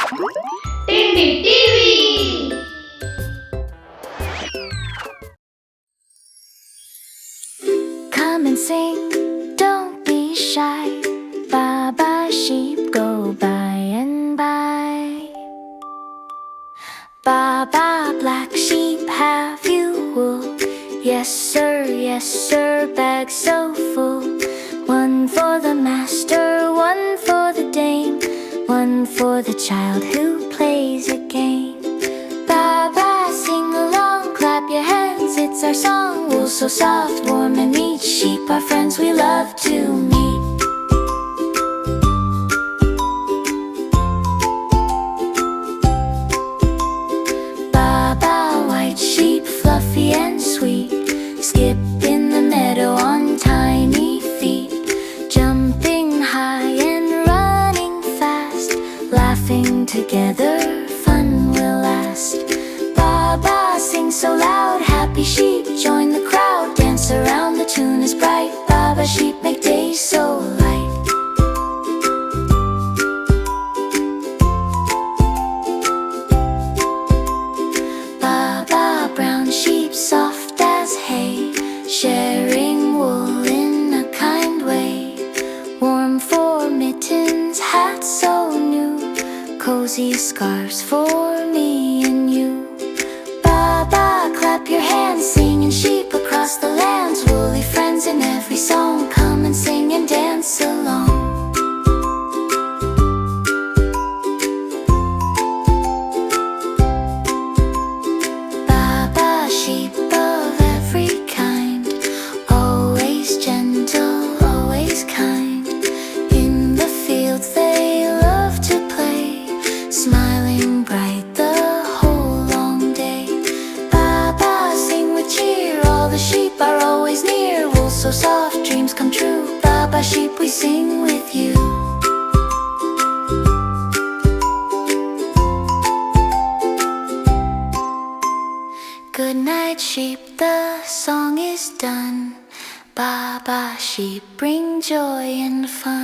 Tindi TV. Come and sing, don't be shy. Baa baa sheep go by and by. Baa baa black sheep, have you wool? Yes sir, bag so full. One for the master, one for the dame, one for the child who plays a game. Baa baa, sing along, clap your hands, it's our song. Wool so soft, warm and neat, sheep are friends we love to meet. Baa baa, white sheep, fluffy and sweet, skip in the meadow on tiny feet, jumping high and running fast, laughing together, fun will last. Baa baa, sing so loud, happy sheep join the crowd, dance around, the tune is bright. Baa baa sheep make days so light. Baa baa, brown sheep, soft as hay, sharing wool in a kind way, warm for mittens, hats so new, cozy scarves for me and you. Baa baa, clap your hands, singing sheep across the lands, woolly friends in every song, come and sing and dance along. Baa baa, sheep of every kind, always gentle, always kind, in the fields they love to play, smiling bright the whole long day. Baa baa, sing with cheer, all the sheep are always near, wool so soft, dreams come true. Baa baa sheep, we sing with you. Good night sheep, the song is done. Baa baa sheep, bring joy and fun.